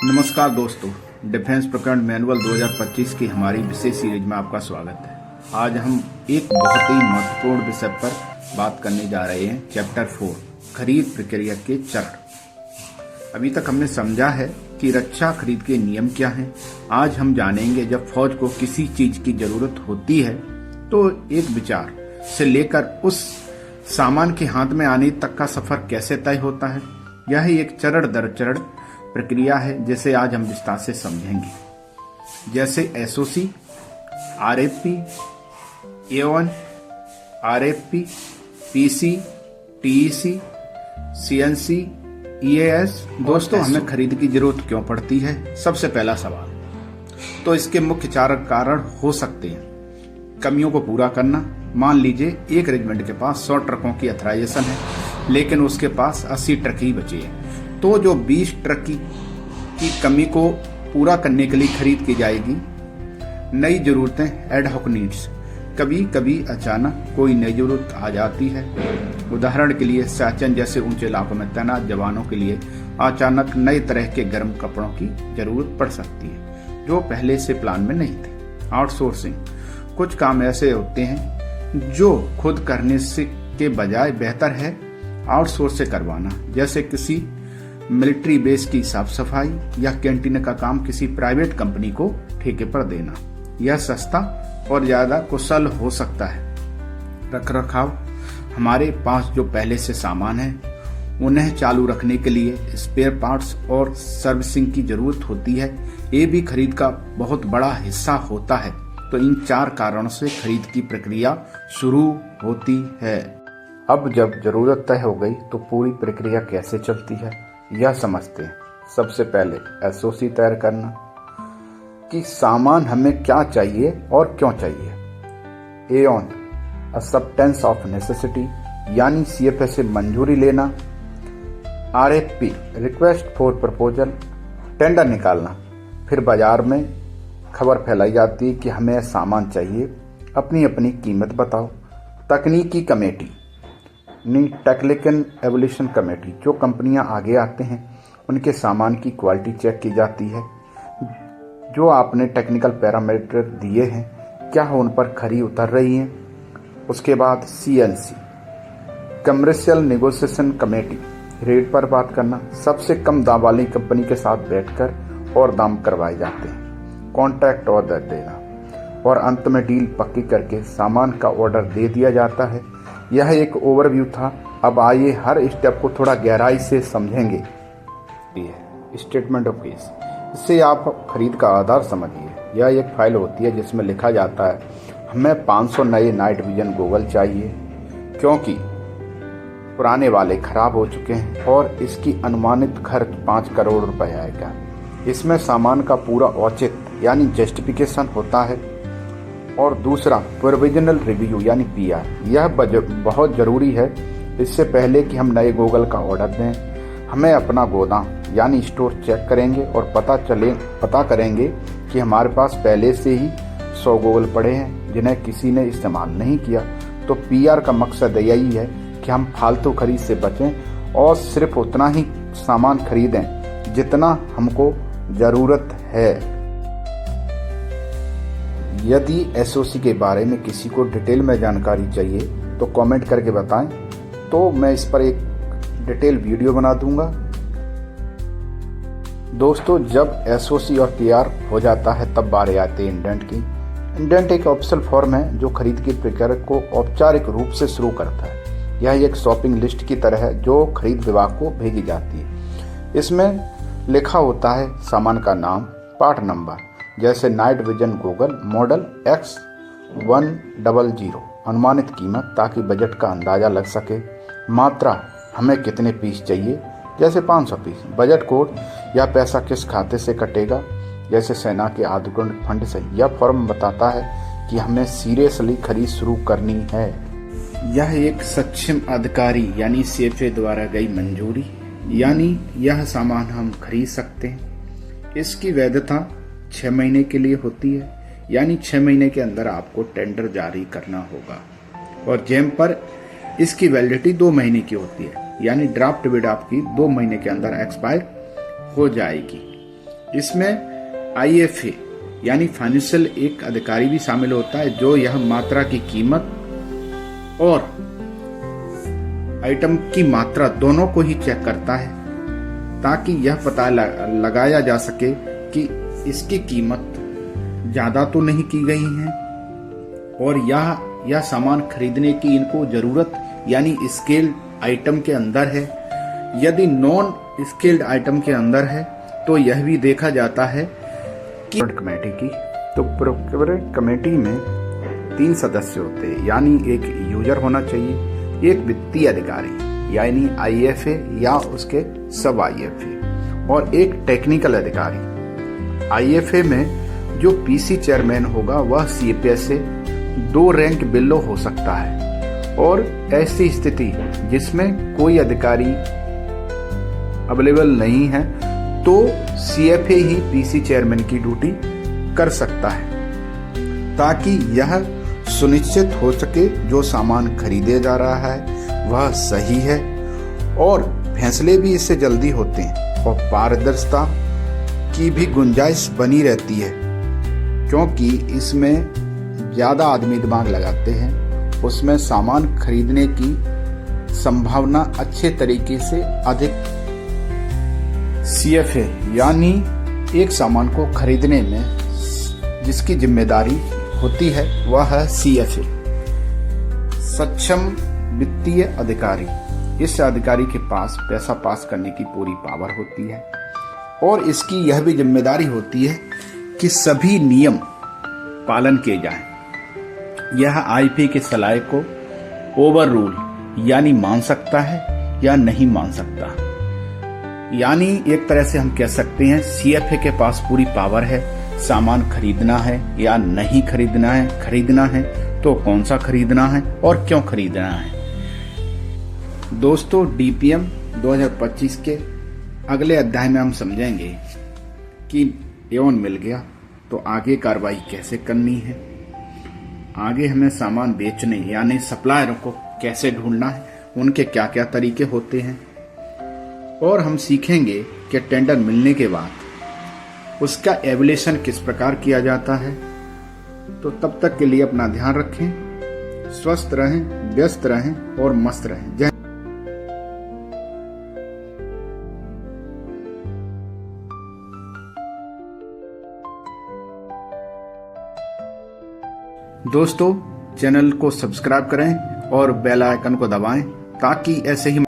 नमस्कार दोस्तों, डिफेंस प्रकरण मैनुअल 2025 की हमारी विशेष सीरीज में आपका स्वागत है। आज हम एक बहुत ही महत्वपूर्ण विषय पर बात करने जा रहे हैं। चैप्टर 4 खरीद प्रक्रिया के चरण। अभी तक हमने समझा है कि रक्षा खरीद के नियम क्या हैं। आज हम जानेंगे जब फौज को किसी चीज की जरूरत होती है तो एक विचार से लेकर उस सामान के हाथ में आने तक का सफर कैसे तय होता है। यह एक चरण दर चरण प्रक्रिया है जिसे आज हम विस्तार से समझेंगे। जैसे SOC, RFP, A1, RFP, PC, TEC, CNC, EAS. दोस्तों, हमें खरीद की जरूरत क्यों पड़ती है? सबसे पहला सवाल तो इसके मुख्य 4 कारण हो सकते हैं। कमियों को पूरा करना। मान लीजिए एक रेजिमेंट के पास 100 ट्रकों की अथराइजेशन है लेकिन उसके पास 80 ट्रक ही बचे हैं, तो जो 20 ट्रक की कमी को पूरा करने के लिए खरीद की जाएगी। नई जरूरतें, एड हॉक नीड्स। कभी कभी अचानक कोई नई जरूरत आ जाती है। उदाहरण के लिए साचन जैसे ऊंचे इलाकों में तैनात जवानों के लिए अचानक नए तरह के गर्म कपड़ों की जरूरत पड़ सकती है जो पहले से प्लान में नहीं थे। आउटसोर्सिंग। कुछ काम ऐसे होते हैं जो खुद करने से के बजाय बेहतर है आउटसोर्स से करवाना, जैसे किसी मिलिट्री बेस की साफ सफाई या कैंटीन का काम किसी प्राइवेट कंपनी को ठेके पर देना। यह सस्ता और ज्यादा कुशल हो सकता है। रखरखाव। हमारे पास जो पहले से सामान है उन्हें चालू रखने के लिए स्पेयर पार्ट्स और सर्विसिंग की जरूरत होती है। ये भी खरीद का बहुत बड़ा हिस्सा होता है। तो इन 4 कारणों से खरीद की प्रक्रिया शुरू होती है। अब जब जरूरत तय हो गई तो पूरी प्रक्रिया कैसे चलती है यह समझते हैं। सबसे पहले एसओसी तैयार करना कि सामान हमें क्या चाहिए और क्यों चाहिए। एऑन, एक्सेप्टेंस ऑफ नेसेसिटी, यानी सीएफए से मंजूरी लेना। RFP, request for proposal, tender निकालना। फिर बाजार में खबर फैलाई जाती है कि हमें सामान चाहिए, अपनी अपनी कीमत बताओ। तकनीकी कमेटी, टेक्निकल एवोल्यूशन कमेटी, जो कंपनियां आगे आते हैं उनके सामान की क्वालिटी चेक की जाती है। जो आपने टेक्निकल पैरामीटर दिए हैं क्या उन पर खरी उतर रही हैं। उसके बाद CNC, commercial negotiation committee, rate पर बात करना। सबसे कम दाम वाली कंपनी के साथ बैठकर और दाम करवाए जाते हैं। कॉन्ट्रैक्ट ऑर्डर देना और अंत में डील पक्की करके सामान का ऑर्डर दे दिया जाता है। यह एक ओवरव्यू था। अब आइए हर स्टेप को थोड़ा गहराई से समझेंगे। स्टेटमेंट ऑफ केस, इससे आप खरीद का आधार समझिए। यह एक फाइल होती है जिसमें लिखा जाता है हमें 500 नए नाइट विजन गॉगल चाहिए क्योंकि पुराने वाले खराब हो चुके हैं और इसकी अनुमानित खर्च 5 करोड़ रुपए आएगा। इसमें सामान का पूरा औचित्य यानी जस्टिफिकेशन होता है। और दूसरा प्रोविजनल रिव्यू यानी पीआर, यह बहुत जरूरी है। इससे पहले कि हम नए गॉगल का ऑर्डर दें हमें अपना गोदाम यानी स्टोर चेक करेंगे और पता करेंगे कि हमारे पास पहले से ही 100 गॉगल पड़े हैं जिन्हें किसी ने इस्तेमाल नहीं किया। तो पीआर का मकसद यही है कि हम फालतू खरीद से बचें और सिर्फ उतना ही सामान खरीदें जितना हमको जरूरत है। यदि एसओसी के बारे में किसी को डिटेल में जानकारी चाहिए तो कमेंट करके बताएं, तो मैं इस पर एक डिटेल वीडियो बना दूंगा। दोस्तों, जब एसओसी और पीआर हो जाता है तब बारी आती है इंडेंट की। इंडेंट एक ऑफिशियल फॉर्म है जो खरीद की प्रक्रिया को औपचारिक रूप से शुरू करता है। यह एक शॉपिंग लिस्ट की तरह है जो खरीद विभाग को भेजी जाती है। इसमें लिखा होता है सामान का नाम, पार्ट नंबर, जैसे night vision goggle model X100, अनुमानित कीमत ताकि बजट का अंदाजा लग सके। मात्रा, हमें कितने पीस चाहिए, जैसे 500 पीस। बजट कोड, यह पैसा किस खाते से कटेगा, जैसे सेना के आधुनिक फंड से। यह फॉर्म बताता है कि हमें सीरियसली खरीद शुरू करनी है। यह एक सक्षम अधिकारी यानी सीएफए द्वारा गई मंजूरी, यानी यह सामान हम खरीद सकते हैं। इसकी वैधता 6 महीने के लिए होती है, यानी 6 महीने के अंदर आपको टेंडर जारी करना होगा। और जेम पर इसकी वैलिडिटी 2 महीने की होती है, यानी ड्राफ्ट बिड आपकी 2 महीने के अंदर एक्सपायर हो जाएगी। इसमें IFA यानी फाइनेंशियल एक अधिकारी भी शामिल होता है, जो यह मात्रा की कीमत और आइटम की मात्रा दोनों को ही चेक करता है, ताकि यह पता लगाया जा सके कि इसकी कीमत ज्यादा तो नहीं की गई है और यह सामान खरीदने की इनको जरूरत यानी स्केल्ड आइटम के अंदर है। यदि नॉन स्केल्ड आइटम के अंदर है तो यह भी देखा जाता है कि कमेटी की, तो प्रोक्योरमेंट कमेटी में 3 सदस्य होते हैं, यानी एक यूजर होना चाहिए, एक वित्तीय अधिकारी यानी IFA या उसके सब IFA और एक टेक्निकल अधिकारी। IFA में जो PC चेयरमैन होगा वह CFA से 2 रैंक बिलो हो सकता है और ऐसी स्थिति जिसमें कोई अधिकारी अवेलेबल नहीं है तो CFA ही PC चेयरमैन की ड्यूटी कर सकता है, ताकि यह सुनिश्चित हो सके जो सामान खरीदे जा रहा है वह सही है और फैसले भी इससे जल्दी होते हैं और पारदर्शिता की भी गुंजाइश बनी रहती है, क्योंकि इसमें ज़्यादा आदमी दिमाग लगाते हैं, उसमें सामान खरीदने की संभावना अच्छे तरीके से अधिक। CFA यानी एक सामान को खरीदने में जिसकी जिम्मेदारी होती है वह है CFA, सक्षम वित्तीय अधिकारी। इस अधिकारी के पास पैसा पास करने की पूरी पावर होती है और इसकी यह भी जिम्मेदारी होती है कि सभी नियम पालन किए जाएं। यह IFA के सलाह को ओवर रूल यानी मान सकता है या नहीं मान सकता, यानी एक तरह से हम कह सकते हैं CFA के पास पूरी पावर है, सामान खरीदना है या नहीं खरीदना है तो कौन सा खरीदना है और क्यों खरीदना है। दोस्तों, DPM 2025 के अगले अध्याय में हम समझेंगे कि एवं मिल गया तो आगे कार्रवाई कैसे करनी है, आगे हमें सामान बेचने यानी सप्लायरों को कैसे ढूंढना है, उनके क्या क्या तरीके होते हैं, और हम सीखेंगे कि टेंडर मिलने के बाद उसका एवल्यूएशन किस प्रकार किया जाता है। तो तब तक के लिए अपना ध्यान रखें, स्वस्थ रहें, व्यस्त रहें और मस्त रहें। जय दोस्तों, चैनल को सब्सक्राइब करें और बेल आइकन को दबाएं ताकि ऐसे ही